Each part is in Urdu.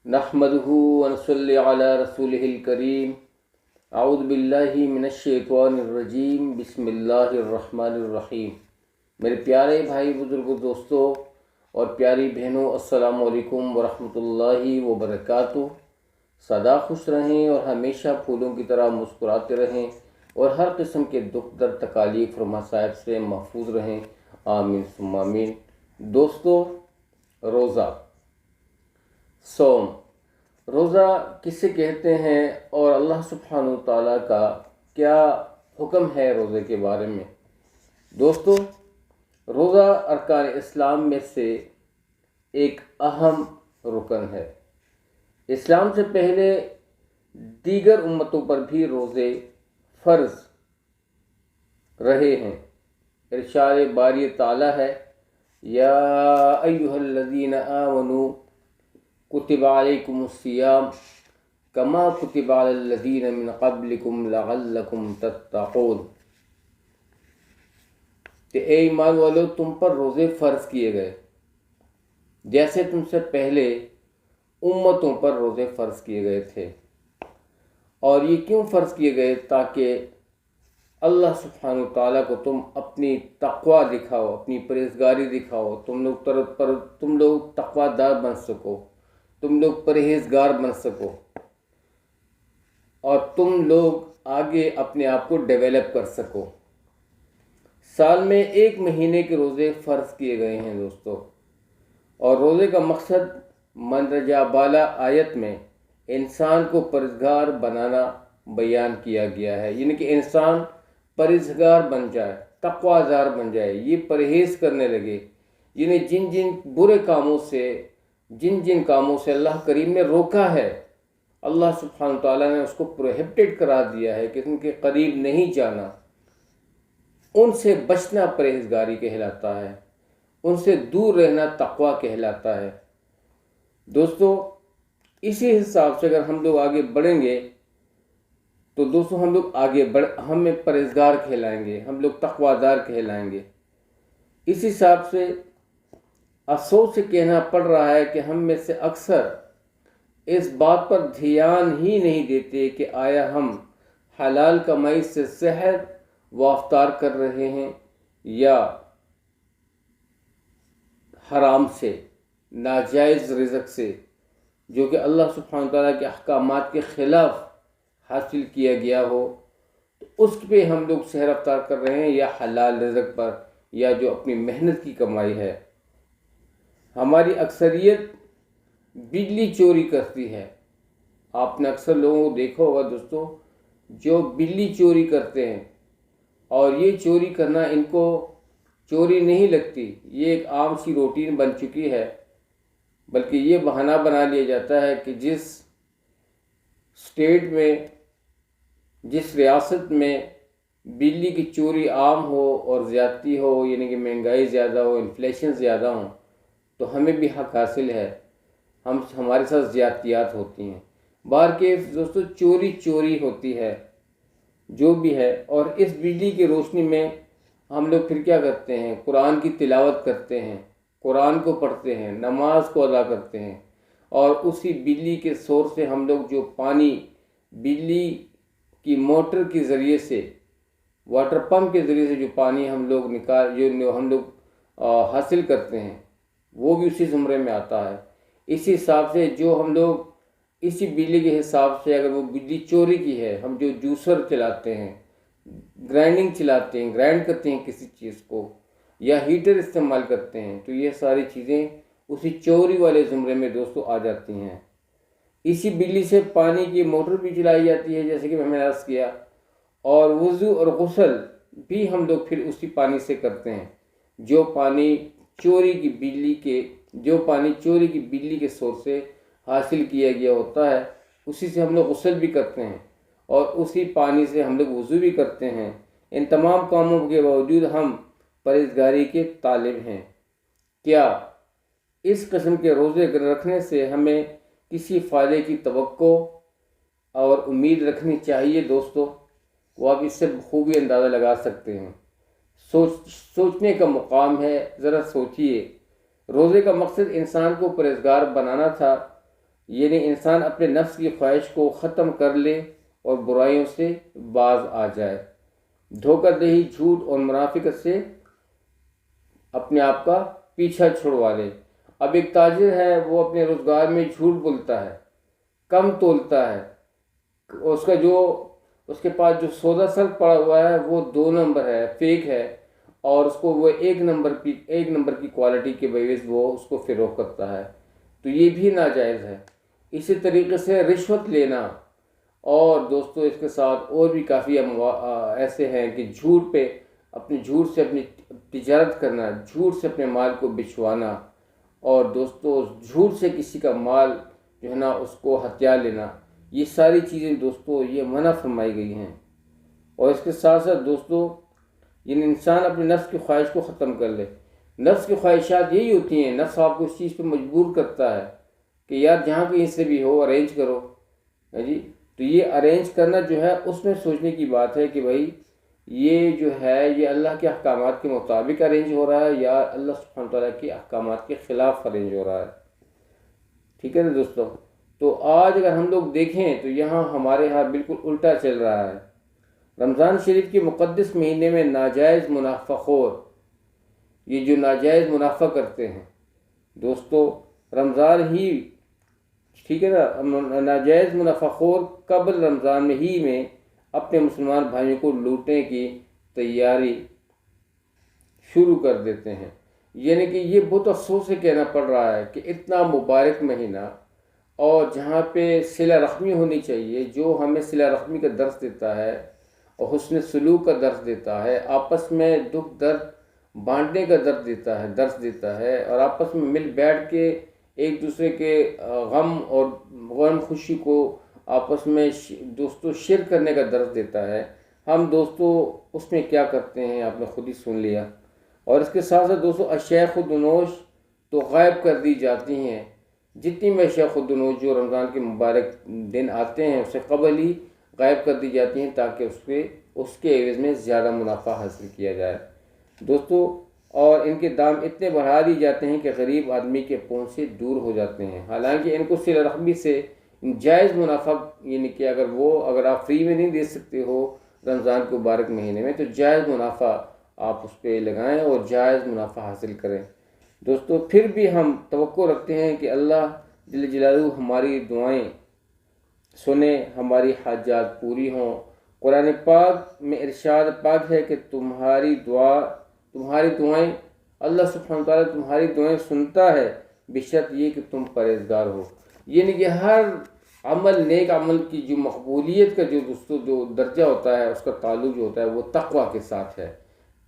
نحمده ونصلي على رسوله الكريم اعوذ باللہ من الشیطان الرجیم بسم اللہ الرحمن الرحیم۔ میرے پیارے بھائی بزرگوں دوستوں اور پیاری بہنوں، السلام علیکم ورحمۃ اللہ وبرکاتہ۔ سدا خوش رہیں اور ہمیشہ پھولوں کی طرح مسکراتے رہیں اور ہر قسم کے دکھ درد تکالیف اور مصائب سے محفوظ رہیں، آمین ثم آمین۔ دوستو، روزہ، صوم، روزہ کسے کہتے ہیں اور اللہ سبحانہ تعالیٰ کا کیا حکم ہے روزے کے بارے میں؟ دوستو، روزہ ارکان اسلام میں سے ایک اہم رکن ہے۔ اسلام سے پہلے دیگر امتوں پر بھی روزے فرض رہے ہیں۔ ارشاد باری تعالیٰ ہے، یا ایھا الذین آمنوا کتب علیکم الصیام کما کتب علی الذین من قبلکم لعلکم تتقون، کہ اے ایمان والو، تم پر روزے فرض کیے گئے جیسے تم سے پہلے امتوں پر روزے فرض کیے گئے تھے۔ اور یہ کیوں فرض کیے گئے؟ تاکہ اللہ سبحانہ تعالیٰ کو تم اپنی تقوی دکھاؤ، اپنی پرہیزگاری دکھاؤ، تم لوگ تقوی دار بن سکو، تم لوگ پرہیزگار بن سکو، اور تم لوگ آگے اپنے آپ کو ڈیولپ کر سکو۔ سال میں ایک مہینے کے روزے فرض کیے گئے ہیں دوستو، اور روزے کا مقصد مندرجہ بالا آیت میں انسان کو پرہیزگار بنانا بیان کیا گیا ہے، یعنی کہ انسان پرہیزگار بن جائے، تقوی دار بن جائے، یہ پرہیز کرنے لگے، یعنی جن جن کاموں سے اللہ کریم نے روکا ہے، اللہ سبحانہ تعالیٰ نے اس کو پروہیبٹڈ قرار دیا ہے کہ ان کے قریب نہیں جانا، ان سے بچنا پرہیزگاری کہلاتا ہے، ان سے دور رہنا تقوی کہلاتا ہے۔ دوستو، اسی حساب سے اگر ہم لوگ آگے بڑھیں گے تو دوستو ہمیں پرہیزگار کہلائیں گے، ہم لوگ تقوی دار کہلائیں گے۔ اس حساب سے افسوس سے کہنا پڑ رہا ہے کہ ہم میں سے اکثر اس بات پر دھیان ہی نہیں دیتے کہ آیا ہم حلال کمائی سے صحت و افطار کر رہے ہیں یا حرام سے، ناجائز رزق سے، جو کہ اللہ سبحانہ تعالیٰ کے احکامات کے خلاف حاصل کیا گیا ہو، تو اس پہ ہم لوگ سحر افطار کر رہے ہیں، یا حلال رزق پر، یا جو اپنی محنت کی کمائی ہے۔ ہماری اکثریت بجلی چوری کرتی ہے۔ آپ نے اکثر لوگوں کو دیکھا ہوگا دوستو، جو بجلی چوری کرتے ہیں، اور یہ چوری کرنا ان کو چوری نہیں لگتی، یہ ایک عام سی روٹین بن چکی ہے، بلکہ یہ بہانہ بنا لیا جاتا ہے کہ جس اسٹیٹ میں، جس ریاست میں بجلی کی چوری عام ہو اور زیادتی ہو، یعنی کہ مہنگائی زیادہ ہو، انفلیشن زیادہ ہو، تو ہمیں بھی حق حاصل ہے، ہمارے ساتھ زیادتیات ہوتی ہیں۔ بہر کیف دوستو، چوری ہوتی ہے جو بھی ہے، اور اس بجلی کی روشنی میں ہم لوگ پھر کیا کرتے ہیں؟ قرآن کی تلاوت کرتے ہیں، قرآن کو پڑھتے ہیں، نماز کو ادا کرتے ہیں، اور اسی بجلی کے سورس سے ہم لوگ جو پانی بجلی کی موٹر کے ذریعے سے، واٹر پمپ کے ذریعے سے جو پانی ہم لوگ حاصل کرتے ہیں، وہ بھی اسی زمرے میں آتا ہے۔ اسی حساب سے جو ہم لوگ اسی بجلی کے حساب سے، اگر وہ بجلی چوری کی ہے، ہم جو جوسر چلاتے ہیں، گرائنڈنگ چلاتے ہیں، گرائنڈ کرتے ہیں کسی چیز کو، یا ہیٹر استعمال کرتے ہیں، تو یہ ساری چیزیں اسی چوری والے زمرے میں دوستو آ جاتی ہیں۔ اسی بجلی سے پانی کی موٹر بھی چلائی جاتی ہے، جیسے کہ میں نے عرض کیا، اور وضو اور غسل بھی ہم لوگ پھر اسی پانی سے کرتے ہیں، جو پانی چوری کی بجلی کے سورس سے حاصل کیا گیا ہوتا ہے، اسی سے ہم لوگ غسل بھی کرتے ہیں، اور اسی پانی سے ہم لوگ وضو بھی کرتے ہیں۔ ان تمام کاموں کے باوجود ہم پرہیزگاری کے طالب ہیں۔ کیا اس قسم کے روزے رکھنے سے ہمیں کسی فائدے کی توقع اور امید رکھنی چاہیے؟ دوستو، وہ آپ اس سے بخوبی اندازہ لگا سکتے ہیں۔ سوچنے کا مقام ہے، ذرا سوچئے۔ روزے کا مقصد انسان کو پرہیزگار بنانا تھا، یعنی انسان اپنے نفس کی خواہش کو ختم کر لے اور برائیوں سے باز آ جائے، دھوکہ دہی، جھوٹ اور منافقت سے اپنے آپ کا پیچھا چھڑوا لے۔ اب ایک تاجر ہے، وہ اپنے روزگار میں جھوٹ بولتا ہے، کم تولتا ہے، اس کے پاس جو سودا سلف پڑا ہوا ہے وہ 2 نمبر ہے، فیک ہے، اور اس کو وہ 1 نمبر کی کوالٹی کے بیوز وہ اس کو فروخت کرتا ہے، تو یہ بھی ناجائز ہے۔ اسی طریقے سے رشوت لینا، اور دوستو اس کے ساتھ اور بھی کافی ایسے ہیں کہ جھوٹ سے اپنی تجارت کرنا، جھوٹ سے اپنے مال کو بچوانا، اور دوستو جھوٹ سے کسی کا مال جو ہے نا اس کو ہتھیا لینا، یہ ساری چیزیں دوستو یہ منع فرمائی گئی ہیں۔ اور اس کے ساتھ ساتھ دوستو یعنی انسان اپنے نفس کی خواہش کو ختم کر لے۔ نفس کی خواہشات یہی ہوتی ہیں، نفس آپ کو اس چیز پہ مجبور کرتا ہے کہ یار جہاں کہیں سے بھی ہو ارینج کرو، جی تو یہ ارینج کرنا جو ہے اس میں سوچنے کی بات ہے کہ بھائی یہ جو ہے یہ اللہ کے احکامات کے مطابق ارینج ہو رہا ہے یا اللہ سبحانہ تعالیٰ کے احکامات کے خلاف ارینج ہو رہا ہے، ٹھیک ہے نا دوستو۔ تو آج اگر ہم لوگ دیکھیں تو یہاں ہمارے ہاں بالکل الٹا چل رہا ہے۔ رمضان شریف کے مقدس مہینے میں ناجائز منافع خور، یہ جو ناجائز منافع کرتے ہیں دوستو، رمضان ہی ٹھیک ہے نا، ناجائز منافع خور قبل رمضان میں اپنے مسلمان بھائیوں کو لوٹنے کی تیاری شروع کر دیتے ہیں۔ یعنی کہ یہ بہت افسوس سے کہنا پڑ رہا ہے کہ اتنا مبارک مہینہ، اور جہاں پہ صلہ رحمی ہونی چاہیے، جو ہمیں صلہ رحمی کا درس دیتا ہے اور حسن سلوک کا درس دیتا ہے، آپس میں دکھ درد بانٹنے کا درس دیتا ہے، اور آپس میں مل بیٹھ کے ایک دوسرے کے غم اور غم خوشی کو آپس میں دوستو شیئر کرنے کا درس دیتا ہے، ہم دوستو اس میں کیا کرتے ہیں آپ نے خود ہی سن لیا۔ اور اس کے ساتھ ساتھ دوستو اشیاء خودنوش تو غائب کر دی جاتی ہیں، جتنی بھی اشیاء خودنوش جو رمضان کے مبارک دن آتے ہیں اس سے قبل ہی غائب کر دی جاتی ہیں تاکہ اس کے عوض میں زیادہ منافع حاصل کیا جائے دوستو، اور ان کے دام اتنے بڑھا دی جاتے ہیں کہ غریب آدمی کے پہنچ سے دور ہو جاتے ہیں۔ حالانکہ ان کو صلہ رحمی سے جائز منافع، یعنی کہ اگر آپ فری میں نہیں دے سکتے ہو رمضان کے مبارک مہینے میں، تو جائز منافع آپ اس پہ لگائیں اور جائز منافع حاصل کریں دوستو۔ پھر بھی ہم توقع رکھتے ہیں کہ اللہ جل جلالہ ہماری دعائیں سنیں، ہماری حاجات پوری ہوں۔ قرآن پاک میں ارشاد پاک ہے کہ تمہاری دعائیں اللہ سبحانہ تعالیٰ تمہاری دعائیں سنتا ہے، بشرط یہ کہ تم پرہیزگار ہو۔ یعنی کہ ہر نیک عمل کی جو مقبولیت کا جو درجہ ہوتا ہے، اس کا تعلق جو ہوتا ہے وہ تقوی کے ساتھ ہے۔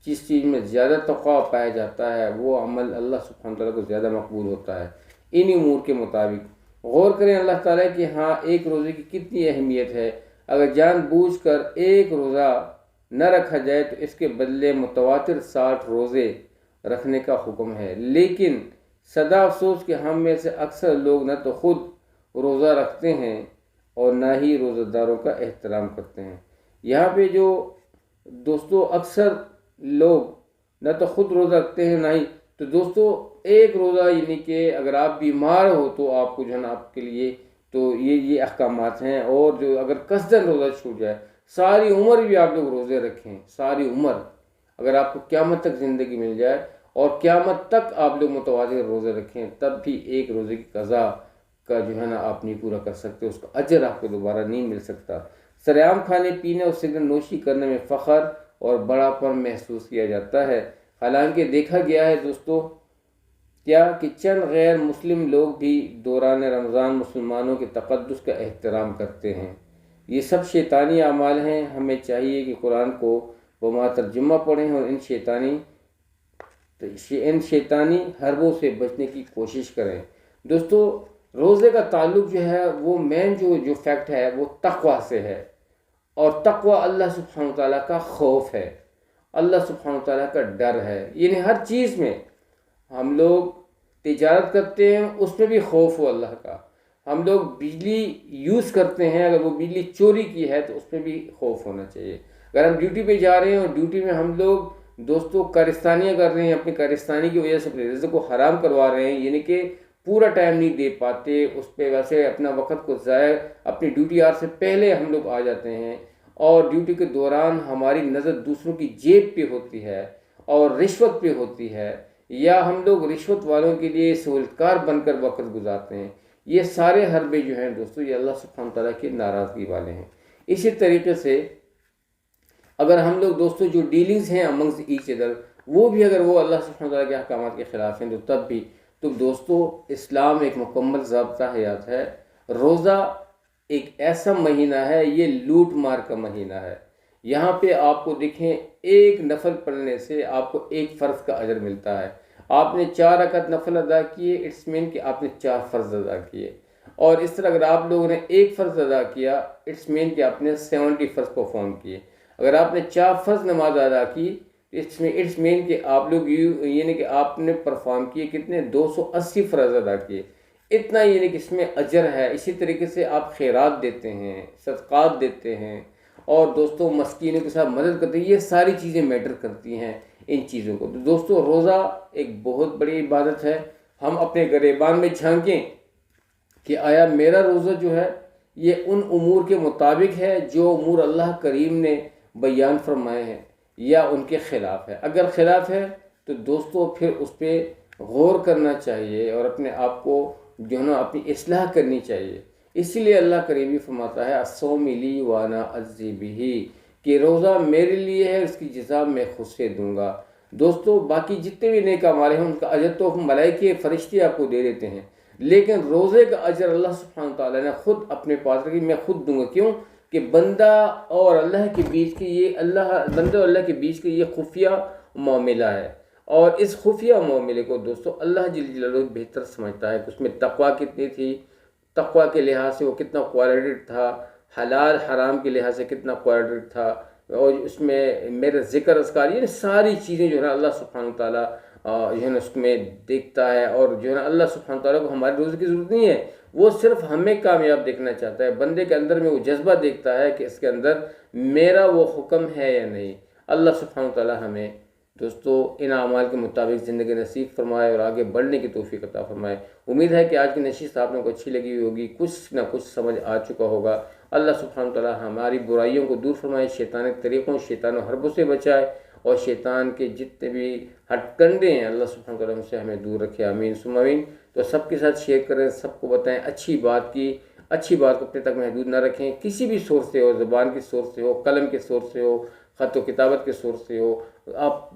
جس چیز میں زیادہ تقوی پایا جاتا ہے وہ عمل اللہ سبحانہ تعالیٰ کو زیادہ مقبول ہوتا ہے۔ انہی امور کے مطابق غور کریں اللہ تعالیٰ کہ ہاں ایک روزے کی کتنی اہمیت ہے۔ اگر جان بوجھ کر ایک روزہ نہ رکھا جائے تو اس کے بدلے متواتر 60 روزے رکھنے کا حکم ہے، لیکن سدا افسوس کہ ہم میں سے اکثر لوگ نہ تو خود روزہ رکھتے ہیں اور نہ ہی روزہ داروں کا احترام کرتے ہیں۔ یہاں پہ جو دوستو اکثر لوگ نہ تو خود روزہ رکھتے ہیں نہ ہی، تو دوستو ایک روزہ یعنی کہ اگر آپ بیمار ہو تو آپ کو جو ہے نا آپ کے لیے تو یہ احکامات ہیں، اور جو اگر قصداً روزہ چھوٹ جائے، ساری عمر بھی آپ لوگ روزے رکھیں، ساری عمر اگر آپ کو قیامت تک زندگی مل جائے اور قیامت تک آپ لوگ متواتر روزے رکھیں، تب بھی ایک روزے کی قضا کا جو ہے نا آپ نہیں پورا کر سکتے، اس کا اجر آپ کو دوبارہ نہیں مل سکتا۔ سرعام کھانے پینے اور سگریٹ نوشی کرنے میں فخر اور بڑا پن محسوس کیا جاتا ہے، حالانکہ دیکھا گیا ہے دوستو کہ چند غیر مسلم لوگ بھی دوران رمضان مسلمانوں کے تقدس کا احترام کرتے ہیں۔ یہ سب شیطانی اعمال ہیں۔ ہمیں چاہیے کہ قرآن کو بما ترجمہ پڑھیں اور ان شیطانی حربوں سے بچنے کی کوشش کریں۔ دوستو روزے کا تعلق جو ہے وہ مین جو فیکٹ ہے وہ تقوی سے ہے، اور تقوی اللہ سبحانہ تعالیٰ کا خوف ہے، اللہ سبحانہ تعالیٰ کا ڈر ہے۔ یعنی ہر چیز میں ہم لوگ تجارت کرتے ہیں اس میں بھی خوف ہو اللہ کا، ہم لوگ بجلی یوز کرتے ہیں اگر وہ بجلی چوری کی ہے تو اس میں بھی خوف ہونا چاہیے۔ اگر ہم ڈیوٹی پہ جا رہے ہیں اور ڈیوٹی میں ہم لوگ دوستو کارستانیاں کر رہے ہیں، اپنی کارستانی کی وجہ سے اپنے رزق کو حرام کروا رہے ہیں، یعنی کہ پورا ٹائم نہیں دے پاتے اس پہ، ویسے اپنا وقت کو ضائع، اپنی ڈیوٹی آر سے پہلے ہم لوگ آ جاتے ہیں، اور ڈیوٹی کے دوران ہماری نظر دوسروں کی جیب پہ ہوتی ہے اور رشوت پہ ہوتی ہے، یا ہم لوگ رشوت والوں کے لیے سہولتکار بن کر وقت گزارتے ہیں۔ یہ سارے حربے جو ہیں دوستو، یہ اللہ سبحانہ تعالیٰ کی ناراضگی والے ہیں۔ اسی طریقے سے اگر ہم لوگ دوستو جو ڈیلنگز ہیں امنگز ایچ ادر، وہ بھی اگر وہ اللہ سبحانہ تعالیٰ کے احکامات کے خلاف ہیں تو تب بھی، تو دوستو اسلام ایک مکمل ضابطہ حیات ہے۔ روزہ ایک ایسا مہینہ ہے، یہ لوٹ مار کا مہینہ ہے۔ یہاں پہ آپ کو دیکھیں، ایک نفل پڑھنے سے آپ کو ایک فرض کا اجر ملتا ہے۔ آپ نے 4 رکعت نفل ادا کیے، اٹس مین کہ آپ نے 4 فرض ادا کیے، اور اس طرح اگر آپ لوگوں نے ایک فرض ادا کیا، اٹس مین کہ آپ نے 70 فرض پرفارم کیے۔ اگر آپ نے 4 فرض نماز ادا کی، اٹس مین کہ آپ لوگ یعنی کہ آپ نے پرفارم کیے کتنے، 280 فرض ادا کیے، اتنا یعنی کہ اس میں اجر ہے۔ اسی طریقے سے آپ خیرات دیتے ہیں، صدقات دیتے ہیں، اور دوستوں مسکینوں کے ساتھ مدد کرتے ہیں، یہ ساری چیزیں میٹر کرتی ہیں ان چیزوں کو۔ تو دوستوں روزہ ایک بہت بڑی عبادت ہے۔ ہم اپنے گریبان میں جھانکیں کہ آیا میرا روزہ جو ہے یہ ان امور کے مطابق ہے جو امور اللہ کریم نے بیان فرمائے ہیں، یا ان کے خلاف ہے۔ اگر خلاف ہے تو دوستو پھر اس پہ غور کرنا چاہیے اور اپنے آپ کو جو ہے نا اپنی اصلاح کرنی چاہیے۔ اسی لیے اللہ کریم بھی فرماتا ہے الصوم لی وانا اجزی بہ، کہ روزہ میرے لیے ہے، اس کی جزا میں خود سے دوں گا۔ دوستو باقی جتنے بھی نیک اعمال ہیں ان کا اجر تو ملائکے فرشتے آپ کو دے دیتے ہیں، لیکن روزے کا اجر اللہ سبحانہ تعالیٰ نے خود اپنے پاس رکھی، میں خود دوں گا۔ کیوں کہ بندہ اور اللہ کے بیچ کے یہ بندہ اور اللہ کے بیچ کے یہ خفیہ معاملہ ہے، اور اس خفیہ معاملے کو دوستو اللہ جل جلالہ بہتر سمجھتا ہے کہ اس میں تقوی کتنی تھی، تقوی کے لحاظ سے وہ کتنا کوالٹیڈ تھا، حلال حرام کے لحاظ سے کتنا کوالٹیڈ تھا، اور اس میں میرے ذکر اذکار، یہ ساری چیزیں جو ہے نا اللہ سبحانہ تعالیٰ جو ہے نا اس میں دیکھتا ہے، اور جو ہے نا اللہ سبحانہ تعالیٰ کو ہمارے روزے کی ضرورت نہیں ہے، وہ صرف ہمیں کامیاب دیکھنا چاہتا ہے۔ بندے کے اندر میں وہ جذبہ دیکھتا ہے کہ اس کے اندر میرا وہ حکم ہے یا نہیں۔ اللہ سبحانہ تعالیٰ ہمیں دوستو ان اعمال کے مطابق زندگی نصیب فرمائے اور آگے بڑھنے کی توفیق عطا فرمائے۔ امید ہے کہ آج کی نشست آپ لوگوں کو اچھی لگی ہوگی، کچھ نہ کچھ سمجھ آ چکا ہوگا۔ اللہ سبحانہ تعالیٰ ہماری برائیوں کو دور فرمائے، شیطانی طریقوں، شیطان و حربوں سے بچائے، اور شیطان کے جتنے بھی ہٹ کنڈے ہیں اللہ سبحانہ تعالیٰ ان سے ہمیں دور رکھے، آمین ثم آمین۔ تو سب کے ساتھ شیئر کریں، سب کو بتائیں اچھی بات کی، اچھی بات کو اپنے تک محدود نہ رکھیں، کسی بھی سورس سے ہو، زبان کی سورس سے ہو، قلم کے سورس سے ہو، خط و کتابت کے سورس سے ہو، آپ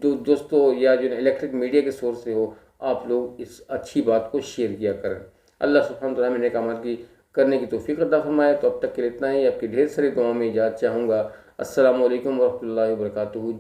دوستو یا جو الیکٹرک میڈیا کے سورس سے ہو، آپ لوگ اس اچھی بات کو شیئر کیا کریں۔ اللہ سبحانہ تعالیٰ ہمیں نیک اعمال کی کرنے کی توفیق عطا فرمائے۔ تو اب تک کے لیے اتنا ہی، آپ کی ڈھیر ساری دعاؤں میں اجازت چاہوں گا۔ السلام علیکم ورحمۃ اللہ وبرکاتہ۔